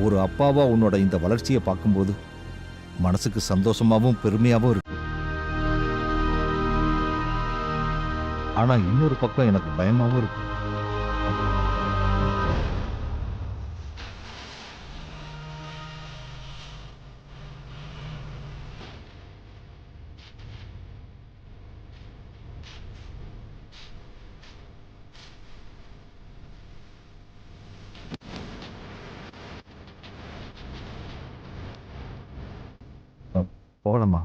ஒரு அப்பாவா உன்னோட இந்த வளர்ச்சியை பார்க்கும்போது மனசுக்கு சந்தோஷமாவும் பெருமையாவும் இருக்கு. ஆனா இன்னொரு பக்கம் எனக்கு பயமாவும் இருக்கு. போகலாமா?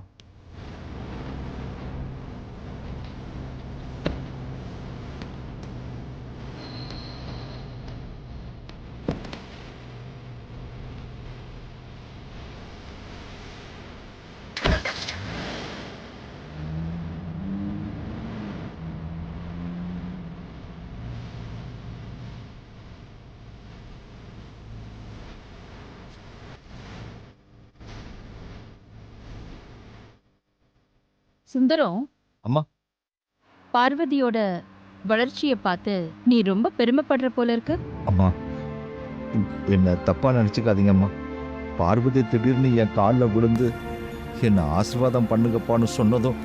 சுந்தரம், அம்மா, பார்வதியோட வளர்ச்சியை பார்த்து நீ ரொம்ப பெருமைப்படுற போல இருக்கு. அம்மா, என்ன தப்பா நினைச்சுக்காதீங்கம்மா. பார்வதி திடீர்னு என் காலில் விழுந்து என்ன ஆசீர்வாதம் பண்ணுங்கப்பான்னு சொன்னதும்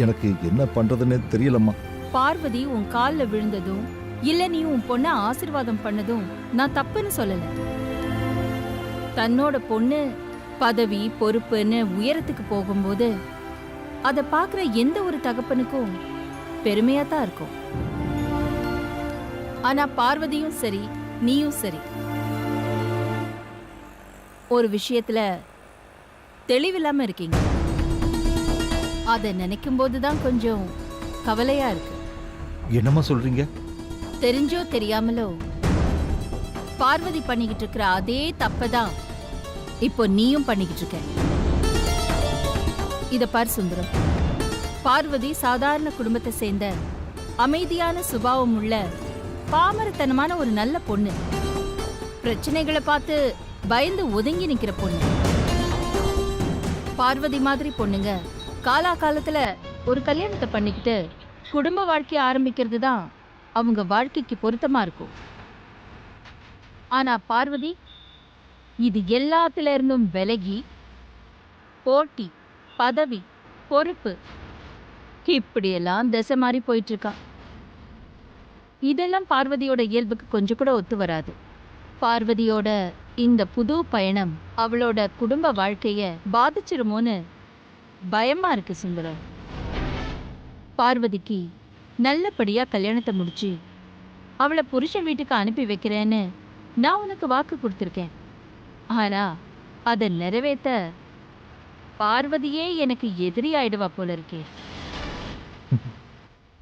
எனக்கு என்ன பண்றதுன்னே தெரியலம்மா. பார்வதி உன் கால்ல விழுந்ததும் இல்ல நீ உன் பொண்ண ஆசீர்வாதம் பண்ணதும் நான் தப்புன்னு சொல்லல. தன்னோட பொண்ணு பதவி பொறுப்புன்னு உயரத்துக்கு போகும்போது அதை பார்க்குற எந்த ஒரு தகப்பனுக்கும் பெருமையா தான் இருக்கும். ஆனா பார்வதியும் சரி நீயும் சரி ஒரு விஷயத்துல தெளிவில்லாம இருக்கீங்க. அதை நினைக்கும் போதுதான் கொஞ்சம் கவலையா இருக்கு. என்னம்மா சொல்றீங்க? தெரிஞ்சோ தெரியாமலோ பார்வதி பண்ணிக்கிட்டு இருக்கிற அதே தப்பதான் இப்போ நீயும் பண்ணிக்கிட்டு இருக்க. இத பார் சுந்தரம், பார்வதி சாதாரண குடும்பத்தை சேர்ந்த அமைதியான சுபாவம் உள்ள பாமரத்தனமான ஒரு நல்ல பொண்ணு. பிரச்சனைகளை பார்த்து பயந்து ஒதுங்கி நிக்கிற பொண்ணு. பார்வதி மாதிரி பொண்ணுங்க காலா காலத்துல ஒரு கல்யாணத்தை பண்ணிக்கிட்டு குடும்ப வாழ்க்கைய ஆரம்பிக்கிறது தான் அவங்க வாழ்க்கைக்கு பொருத்தமா இருக்கும். ஆனா பார்வதி இது எல்லாத்துல இருந்தும் விலகி போட்டி பதவி பொறுப்பு இப்படியெல்லாம் திசை மாறி போயிட்டு இருக்கா. இதெல்லாம் பார்வதியோட இயல்புக்கு கொஞ்சம் கூட ஒத்து வராது. பார்வதியோட இந்த புது பயணம் அவளோட குடும்ப வாழ்க்கைய பாதிச்சிருமோன்னு பயமா இருக்கு சுந்தரம். பார்வதிக்கு நல்லபடியா கல்யாணத்தை முடிச்சு அவளை புருஷன் வீட்டுக்கு அனுப்பி வைக்கிறேன்னு நான் உனக்கு வாக்கு கொடுத்துருக்கேன். ஆனா அதை நிறைவேற்ற பார்வதியே எனக்கு எதிரி ஆயிடுவா போல இருக்கே.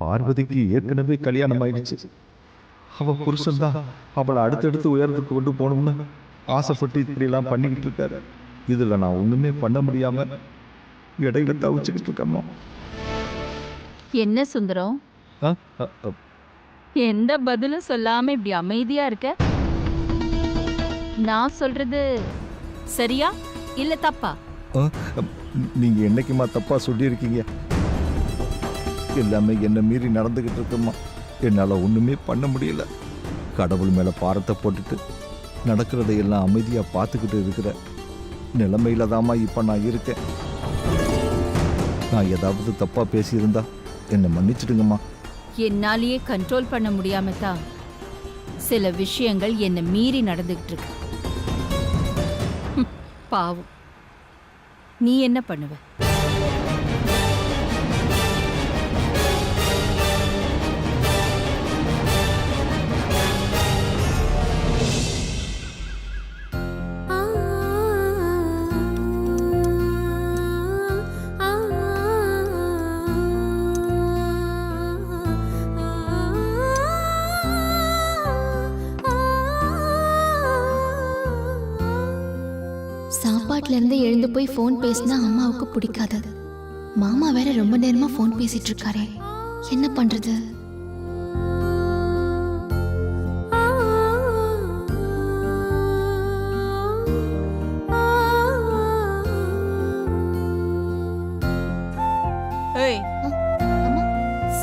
பார்வதிக்கு ஏற்கனவே கல்யாணம் ஆயிடுச்சு. அவ புருஷன் தான் அவளை அடுத்தடுத்து உயரத்துக்கு கொண்டு போகணும்னு ஆசைப்பட்டு இப்படிலாம் பண்ணிக்கிட்டு இருக்காரு. இதுல நான் ஒண்ணுமே பண்ண முடியாம இடையில தவிச்சுக்கிட்டு இருக்கேம்மா. என்ன சுந்தரம், எந்த பதிலும் சொல்லாம இப்படி அமைதியா இருக்க? நான் சொல்றது சரியா இல்ல தப்பா? நீங்க என்னைக்குமா தப்பா சொல்லியிருக்கீங்க? எல்லாமே என்ன மீறி நடந்துகிட்டு இருக்குமா. என்னால ஒண்ணுமே பண்ண முடியல. கடவுள் மேல பாரத்தை போட்டுட்டு நடக்கிறதையெல்லாம் அமைதியா பார்த்துக்கிட்டு இருக்கிற நிலைமையில தாமா இப்ப நான் இருக்கேன். நான் ஏதாவது தப்பா பேசியிருந்தா என்னை மன்னிச்சிடுங்கம்மா. என்னாலேயே கண்ட்ரோல் பண்ண முடியாம தான் சில விஷயங்கள் என்னை மீறி நடந்துகிட்டு இருக்கு. பாவம், நீ என்ன பண்ணுவ? சாப்பாட்டுல இருந்து எழுந்து போய் ஃபோன் பேசினா அம்மாவுக்கு பிடிக்காது. மாமா வேற ரொம்ப நேரமா ஃபோன் பேசிட்டு இருக்காரே, என்ன பண்றது? ஏய்,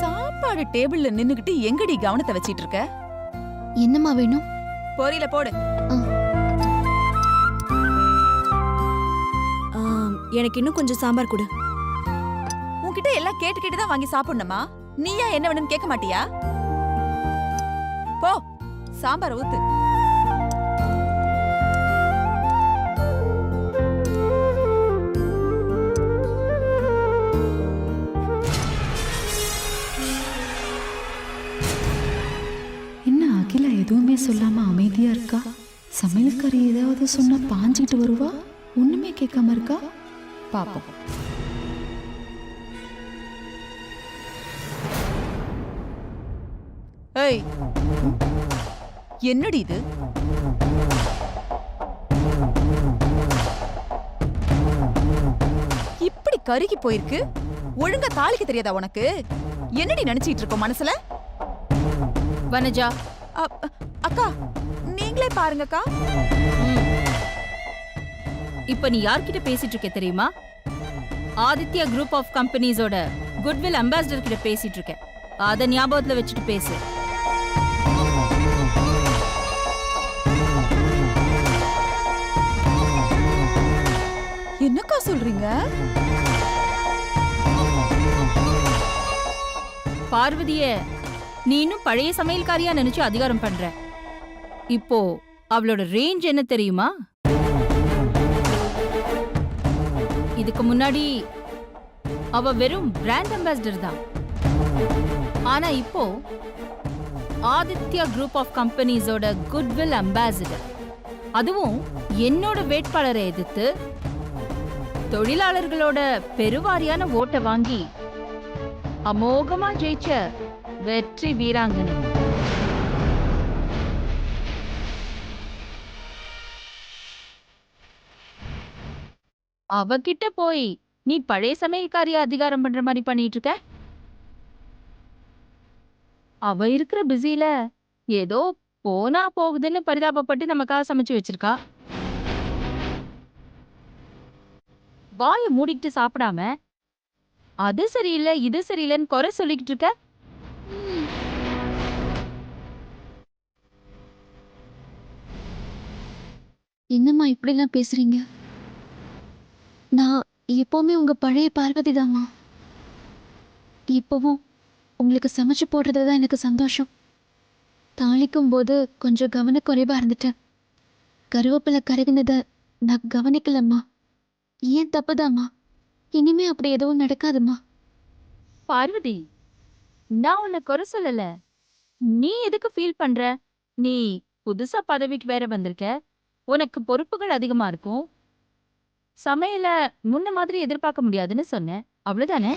சாப்பாடு டேபிள்ல நின்னுகிட்டு எங்கடி கவனத்தை வச்சிட்டு இருக்க? என்னம்மா வேணும்? பொரியல போடு. எனக்கு இன்னும் கொஞ்சம் சாம்பார் கொடு. உன்கிட்ட எல்லாம் கேட்டு தான் வாங்கி சாப்பிடணுமா? நீயா என்ன வேணும்னு கேட்க மாட்டியா? போ, சாம்பார் ஊத்து. என்ன அகிலா எதுவுமே சொல்லாம அமைதியா இருக்கா? சமையல்காரி ஏதாவது சொன்னா பாஞ்சிட்டு வருவா, ஒண்ணுமே கேட்காம இருக்கா. பாப்போம். ஏய், என்னடி இது? இப்படி கருகி போயிருக்கு. ஒழுங்கா தாளிக்க தெரியாதா உனக்கு? என்னடி நினைச்சிட்டு இருக்க மனசுல? வனஜா, அக்கா நீங்களே பாருங்கக்கா. இப்ப நீ யார்கிட்ட பேசிட்டு இருக்க தெரியுமா? ஆதித்யா குரூப் ஆஃப் கம்பெனிஸோட குட்வில் அம்பாசிடர் கிட்ட பேசிட்டு இருக்க. அத ஞாபகத்துல வச்சுட்டு பேசு. என்னக்கா சொல்றீங்க? பார்வதிய நீ இன்னும் பழைய சமையல்காரியா நினைச்சு அதிகாரம் பண்ற. இப்போ அவளோட ரேஞ்ச் என்ன தெரியுமா? இதுக்கு முன்னாடி அவ வெறும் பிராண்ட் அம்பாசிடர் தான். ஆனா இப்போ ஆதித்யா குரூப் ஆஃப் கம்பெனிஸோட குட்வில் அம்பாசிடர். அதுவும் என்னோட வேட்பாளரை எதிர்த்து தொழிலாளர்களோட பெருவாரியான ஓட்டை வாங்கி அமோகமா ஜெயிச்ச வெற்றி வீராங்கனை. அவகிட்ட போய் நீ பழைய சமையல்காரிய அதிகாரம் பண்ற மாதிரி பண்ணிட்டு இருக்க. அவ இருக்கிற பிஸில ஏதோ போனா போகுதுன்னு பரிதாபப்பட்டு நமக்காக சமைச்சு வச்சிருக்கா. வாய மூடிக்கிட்டு சாப்பிடாம அது சரியில்லை இது சரியில்லைன்னு குறை சொல்லிக்கிட்டு இருக்க. என்னம்மா இப்படிலாம் பேசுறீங்க? நான் எப்பவுமே உங்க பழைய பார்வதி தாம்மா. இப்பவும் உங்களுக்கு சமைச்சு போடுறது தான் எனக்கு சந்தோஷம். தாளிக்கும் போது கொஞ்சம் கவனக்குறைவா இருந்துட்டேன். கருவேப்பிலை கருகினதை நான் கவனிக்கலம்மா. ஏன் தப்புதாம்மா. இனிமே அப்படி எதுவும் நடக்காதுமா. பார்வதி, நான் உன்னை குறை சொல்லல. நீ எதுக்கு ஃபீல் பண்ற? நீ புதுசா பதவிக்கு வேற வந்திருக்க. உனக்கு பொறுப்புகள் அதிகமா இருக்கும். சமையல முன்ன மாதிரி எதிர்பார்க்க முடியாதுன்னு சொன்னேன், அவ்வளவுதானே?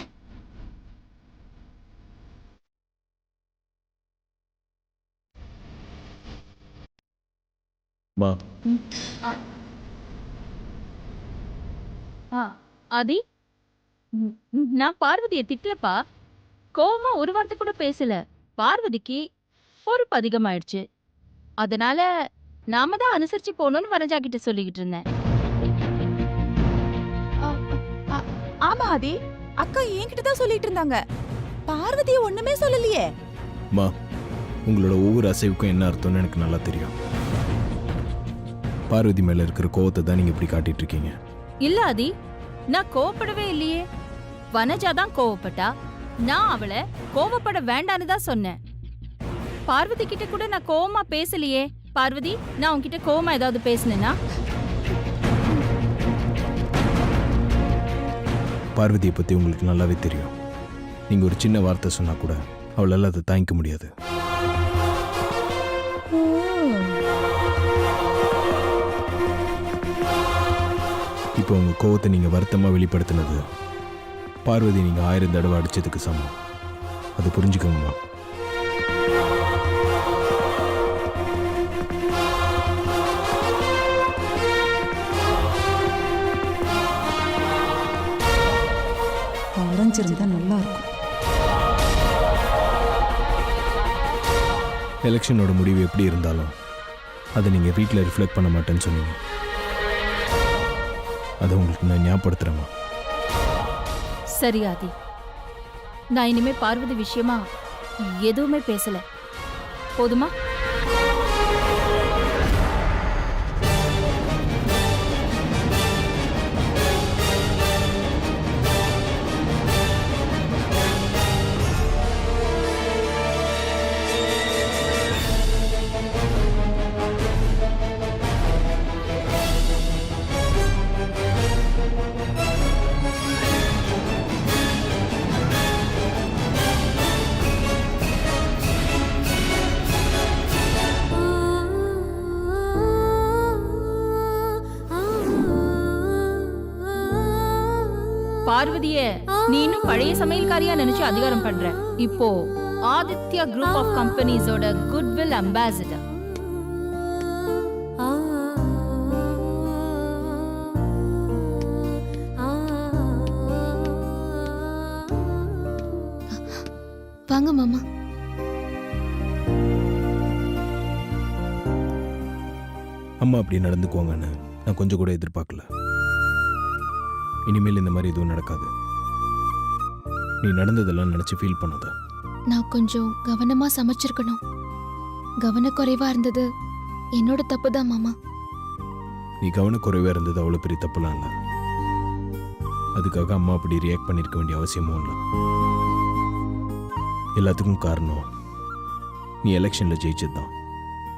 ஆதி, நான் பார்வதியை திட்டலப்பா. கோவமா ஒரு வார்த்தை கூட பேசல. பார்வதிக்கு பொறுப்பு அதிகமாயிடுச்சு. அதனால நாம தான் அனுசரிச்சு போகணும்னு வனஜா கிட்ட சொல்லிக்கிட்டு இருந்தேன். ஆமா ஆதி, அக்கா என்கிட்ட தான் சொல்லிட்டு இருந்தாங்க. பார்வதியை ஒண்ணுமே சொல்லலையே. மா, உங்களோட ஒவ்வொரு அசைவுக்கும் என்ன அர்த்தம்னு எனக்கு நல்லா தெரியும். பார்வதி மேல இருக்கிற கோவத்தை தான் நீங்க இப்படி காட்டிட்டு இருக்கீங்க. இல்ல ஆதி, நான் கோவப்படவே இல்லையே. வனஜா தான் கோவப்பட்டா. நான் அவளை கோவப்பட வேண்டான்னு தான் சொன்னேன். பார்வதி கிட்ட கூட நான் கோவமா பேசலையே. பார்வதி, நான் உன்கிட்ட கோவமா ஏதாவது பேசினேனா? பார்வதியை பத்தி உங்களுக்கு நல்லாவே தெரியும். நீங்க ஒரு சின்ன வார்த்தை சொன்னா கூட அவளால அதை தாங்கிக்க முடியாது. இப்போ உங்க கோவத்தை நீங்க வருத்தமா வெளிப்படுத்தினது பார்வதி நீங்க 1000 தடவை அடிச்சதுக்கு சமம். அது புரிஞ்சுக்கோங்கம்மா. உடஞ்சிருந்தா நல்லா இருக்கும். எலெக்ஷனோட முடிவு எப்படி இருந்தாலும் அதை நீங்கள் வீட்டில் ரிஃப்ளெக்ட் பண்ண மாட்டேன்னு சொன்னீங்க. அதை உங்களுக்கு நான் ஞாபகப்படுத்துகிறேம்மா. சரி ஆதி, நான் இனிமே பார்வதி விஷயமா எதுவுமே பேசல. போதுமா? பார்வதிய நீ இன்னும் பழைய சமையல்காரியா நினைச்சு அதிகாரம் பண்ற. இப்போ ஆதித்யா குரூப் ஆஃப் கம்பெனிஸோட குட்வில் அம்பாசிடர். வாங்க மாமா. அம்மா அப்படி நடந்துக்குவாங்கன்னு நான் கொஞ்சம் கூட எதிர்பார்க்கல. இனிமேல் இந்த மாதிரி எதுவும் நடக்காது. நீ நடந்ததெல்லாம் நினச்சி ஃபீல் பண்ணாத. நான் கொஞ்சம் கவனமா சமைச்சிருக்கணும். கவனக்குறைவா இருந்தது என்னோட தப்பு தான் மாமா. நீ கவனக்குறைவாக இருந்தது அவ்வளோ பெரிய தப்புலாம் இல்லை. அதுக்காக அம்மா அப்படி ரியாக்ட் பண்ணியிருக்க வேண்டிய அவசியமும் இல்லை. எல்லாத்துக்கும் காரணம் நீ எலெக்ஷனில் ஜெயிச்சது தான்.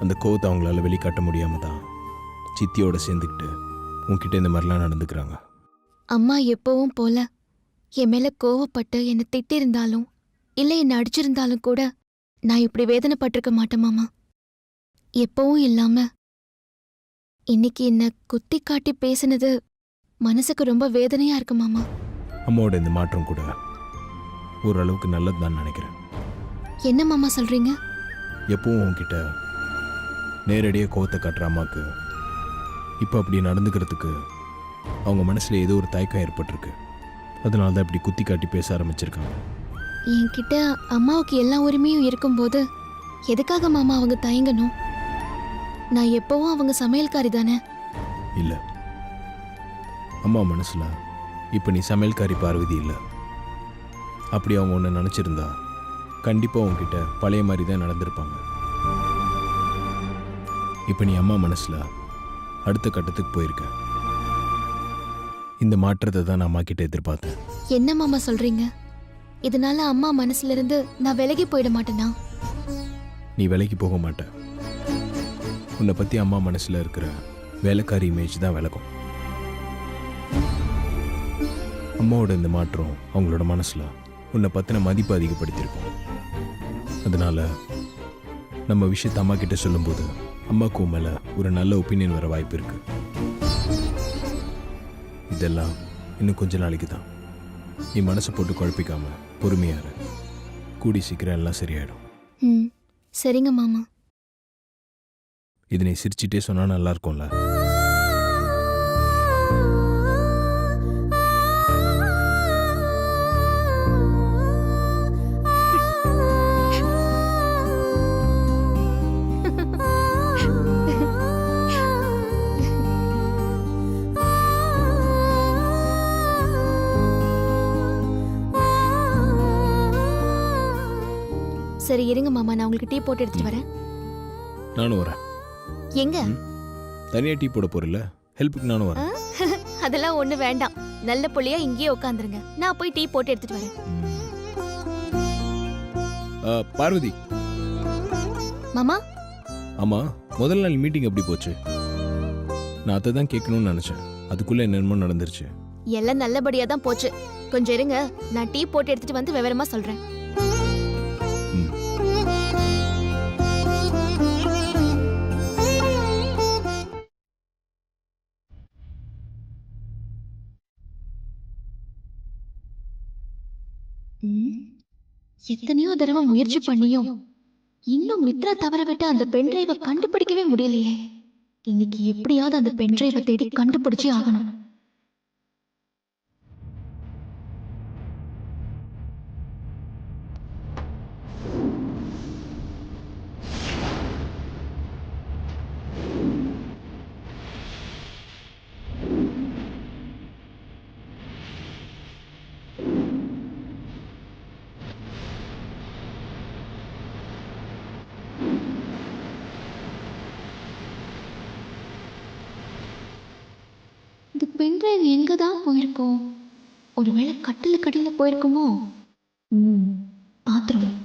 அந்த கோவத்தை அவங்களால வெளிக்காட்ட முடியாமல் தான் சித்தியோட சேர்ந்துக்கிட்டு உன்கிட்ட இந்த மாதிரிலாம் நடந்துக்கிறாங்க. அம்மா எப்பவும் போல என் மேல கோவப்பட்டு என்னை திட்டிருந்தாலும் இல்லை என்னை அடிச்சிருந்தாலும் கூட நான் இப்படி வேதனைப்பட்டிருக்க மாட்டேன் மாமா. எப்பவும் இல்லாம இன்னைக்கு என்ன குத்தி காட்டி பேசினது மனசுக்கு ரொம்ப வேதனையா இருக்கு மாமா. அம்மாவோட இந்த மாற்றம் கூட ஓரளவுக்கு நல்லது தான் நினைக்கிறேன். என்ன மாமா சொல்றீங்க? எப்பவும் உன்கிட்ட நேரடியாக கோவத்தை காட்டுற அம்மாவுக்கு இப்போ அப்படி நடந்துக்கிறதுக்கு அவங்க மனசில் ஏதோ ஒரு தயக்கம் ஏற்பட்டிருக்கு. அதனால தான் இப்படி குத்தி காட்டி பேச ஆரம்பிச்சிருக்காங்க. என்கிட்ட அம்மாவுக்கு எல்லா உரிமையும் இருக்கும்போது எதுக்காக மாமா அவங்க தயங்கணும்? நான் எப்பவும் அவங்க சமையல்காரி தானே. இல்லை, அம்மா மனசில் இப்போ நீ சமையல்காரி பார்வதி இல்லை. அப்படி அவங்க ஒன்று நினச்சிருந்தா கண்டிப்பாக உங்ககிட்ட பழைய மாதிரி தான் நடந்திருப்பாங்க. இப்போ நீ அம்மா மனசில் அடுத்த கட்டத்துக்கு போயிருக்க. இந்த மாற்றத்தை தான் நான் அம்மா கிட்ட எதிர்பார்த்தேன். என்ன மாமா சொல்றீங்க? இதனால அம்மா மனசுல இருந்து நான் விலகி போயிட மாட்டேனா? நீ வேலைக்கு போக மாட்ட. உன்னை பற்றி அம்மா மனசில் இருக்கிற வேலைக்காரி இமேஜ் தான் விலகும். அம்மாவோட இந்த மாற்றம் அவங்களோட மனசில் உன்னை பற்றின மதிப்பு அதிகப்படுத்தியிருக்கும். அதனால நம்ம விஷயத்தை அம்மா கிட்ட சொல்லும்போது அம்மாவுக்கு உன் மேலே ஒரு நல்ல ஒப்பீனியன் வர வாய்ப்பு இருக்கு. இதெல்லாம் இன்னும் கொஞ்ச நாளைக்கு தான். நீ மனசை போட்டு குழப்பிக்காம பொறுமையாரு. கூடி சீக்கிரம் எல்லாம் சரியாயிடும். ம், சரிங்க மாமா. இது நீ சிரிச்சிட்டே சொன்னா நல்லா இருக்கும்ல. சரி இருங்க மாமா, நான் உங்களுக்கு டீ போட்டு எடுத்துட்டு வரேன். நானும் வரேன். எங்க? தனியாக டீ போட போறல, ஹெல்ப்புக்கு நானும் வரேன். அதெல்லாம் ஒண்ணு வேண்டாம். நல்ல புள்ளையா இங்கேயே உட்காந்துருங்க. நான் போய் டீ போட்டு எடுத்துட்டு வரேன். பார்வதி. மாமா. ஆமா, முதல் நாள் மீட்டிங் எப்படி போச்சு? நான் அதை தான் கேட்கணும்னு நினைச்சேன். அதுக்குள்ள என்னென்னமோ நடந்துருச்சு. எல்லாம் நல்லபடியா தான் போச்சு. கொஞ்சம் இருங்க, நான் டீ போட்டு எடுத்துட்டு வந்து விவரமா சொல்றேன். எத்தனையோ தடவை முயற்சி பண்ணியும் இன்னும் மித்ரா தவற விட்டு அந்த பென் டிரைவை கண்டுபிடிக்கவே முடியலையே. இன்னைக்கு எப்படியாவது அந்த பென் டிரைவை தேடி கண்டுபிடிச்சே ஆகணும். இந்த பென்ட்ரைவ் எங்க தான் போயிருக்கோம்? ஒருவேளை கட்டில போயிருக்குமோ? பாத்திரம்.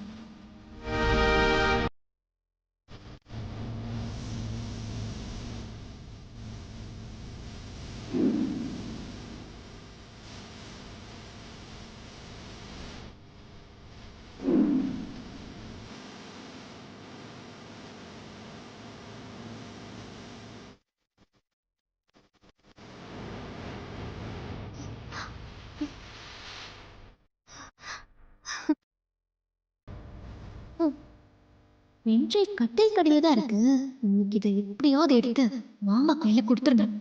வெற்றி கட்டை கடையில தான் இருக்கு. இன்னைக்கு இதை எப்படியாவது எடுத்து மாமா கையில கொடுத்துருந்தேன்.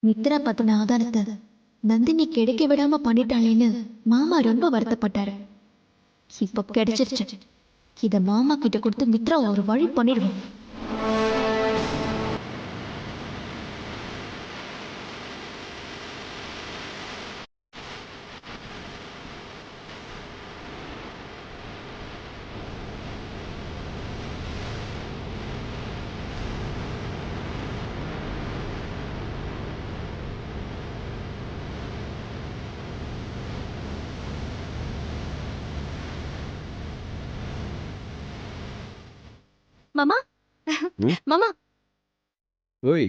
மித்ரா பத்தின ஆதாரத்தை நந்தினி கிடைக்க விடாம பண்ணிட்டாளேன்னு மாமா ரொம்ப வருத்தப்பட்டாரு. இப்ப கிடைச்சிருச்சு. இத மாமா கிட்ட கொடுத்து மித்ரா ஒரு வழி பண்ணிடுவோம். மாமா மாமா ஓய்,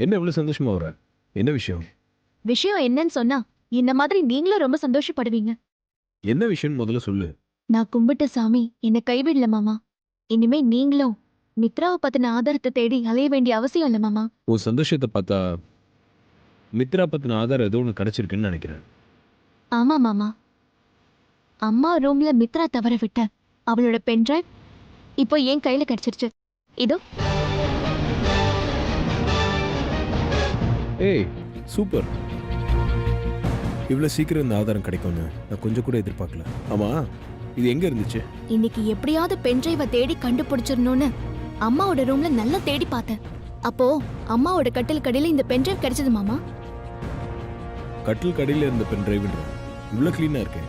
என்ன இவ்வளவு சந்தோஷமா வர? என்ன விஷயம்? விஷயம் என்னன்னு சொன்னா இந்த மாதிரி நீங்களும் ரொம்ப சந்தோஷப்படுவீங்க. என்ன விஷயம் முதல்ல சொல்லு. நான் கும்பிட்ட சாமி என்னை கைவிடல மாமா. இனிமே நீங்களும் மித்ராவை பத்தின ஆதாரத்தை தேடி அலைய வேண்டிய அவசியம் இல்லை மாமா. உன் சந்தோஷத்தை பார்த்தா மித்ரா பத்தின ஆதாரம் ஏதோ ஒன்று கிடைச்சிருக்குன்னு நினைக்கிறேன். ஆமா மாமா, அம்மா ரூம்ல மித்ரா தவற விட்ட அவளோட பென்ட்ரைவ் இப்போ என் கையில கிடைச்சிருச்சு. இதோ. ஏய் சூப்பர். இவ்வளவு சீக்கிரம் இந்த ஆதாரம் கிடைக்கும்னு நான் கொஞ்சம் கூட எதிர்பார்க்கல. ஆமா, இது எங்க இருந்துச்சு? இன்னைக்கு எப்படியாவது பென்ட்ரைவை தேடி கண்டுபிடிச்சிடணும்னு அம்மாவோட ரூம்ல நல்லா தேடி பார்த்தேன். அப்போ அம்மாவோட கட்டில் கடையில இந்த பென்ட்ரைவ் கிடைச்சது மாமா. கட்டில் கடையில இருந்த பென் டிரைவ்ன்ற இவ்வளவு கிளீனா இருக்கேன்.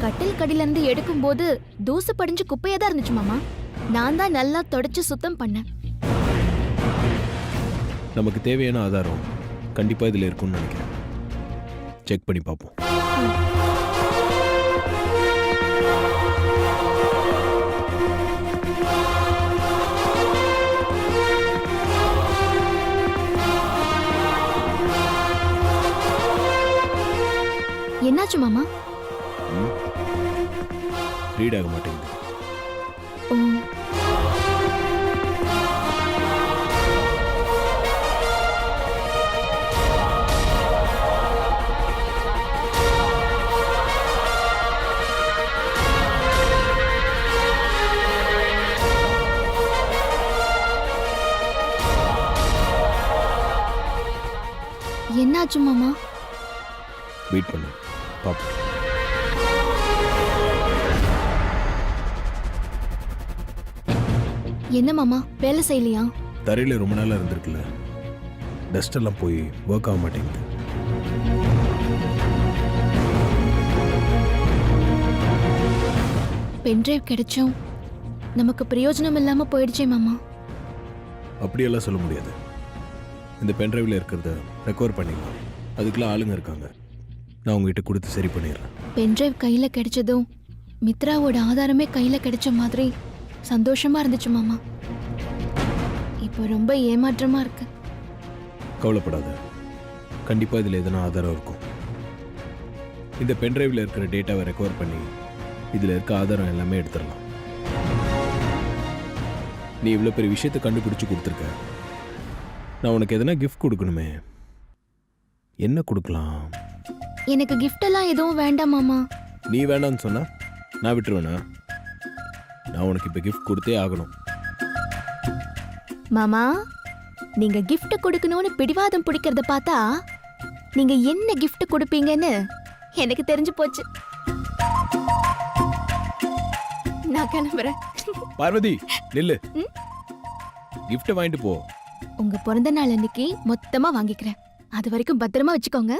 கட்டில் கடையில இருந்து எடுக்கும்போது தூசு படிஞ்சு குப்பையா தான் இருந்துச்சு மாமா. நான் தான் நல்லா தொடச்சு சுத்தம் பண்ணேன். நமக்கு தேவையான ஆதாரம் கண்டிப்பா இதுல இருக்கும்னு நினைக்கிறேன். செக் பண்ணி பார்ப்போம். என்னாச்சு மாமா? ரீட் ஆக மாட்டேங்குது. ஓ, என்னாச்சு மாமா? வெயிட் பண்ணு பார்ப்போம். என்ன மாமா, வேலை செய்யலையா? தரையில ரொம்ப நாளா இருந்திருக்குல்ல, டஸ்ட் எல்லாம் போய் ஒர்க் ஆக மாட்டேங்குது. பென்ட்ரைவ் கிடைச்சும் நமக்கு பிரயோஜனம் இல்லாம போயிடுச்சே மாமா. அப்படியெல்லாம் சொல்ல முடியாது. இந்த பென்ட்ரைவில் இருக்கிறத ரெக்கவர் பண்ணிடலாம். அதுக்கெல்லாம் ஆளுங்க இருக்காங்க. நான் உங்ககிட்ட கொடுத்து சரி பண்ணிடுறேன். பென்ட்ரைவ் கையில கிடைச்சதும் மித்ராவோட ஆதாரமே கையில கிடைச்ச மாதிரி சந்தோஷமா இருந்துச்சு மாமா. இப்போ ரொம்ப ஏமாற்றமா இருக்கு. கவலைப்படாத, கண்டிப்பா இதுல எதனா ஆதாரம் இருக்கும். இந்த பென்ட்ரைவில் இருக்கிற டேட்டாவை ரெக்கவர் பண்ணி இதுல இருக்க ஆதாரம் எல்லாமே எடுத்துடலாம். நீ இவ்வளவு பெரிய விஷயத்தை கண்டுபிடிச்சு கொடுத்துருக்க. நான் உனக்கு எதனா கிஃப்ட் கொடுக்கணுமே, என்ன கொடுக்கலாம்? எனக்கு கிஃப்ட் எல்லாம் எதுவும் வேண்டாம் மாமா. நீ வேண்டாம்னு சொன்னா நான் விட்டுருவேனா? நான் உனக்கு இப்ப கிஃப்ட் கொடுத்தே ஆகணும். மாமா, நீங்க கிஃப்ட் கொடுக்கணும்னு பிடிவாதம் பிடிக்கிறத பார்த்தா நீங்க என்ன கிஃப்ட் கொடுப்பீங்கன்னு எனக்கு தெரிஞ்சு போச்சு. நான் கிளம்புறேன். பார்வதி நில்லு, கிஃப்ட் வாங்கிட்டு போ. உங்க பிறந்த நாள் அன்னைக்கு மொத்தமா வாங்கிக்கிறேன். அது வரைக்கும் பத்திரமா வச்சுக்கோங்க.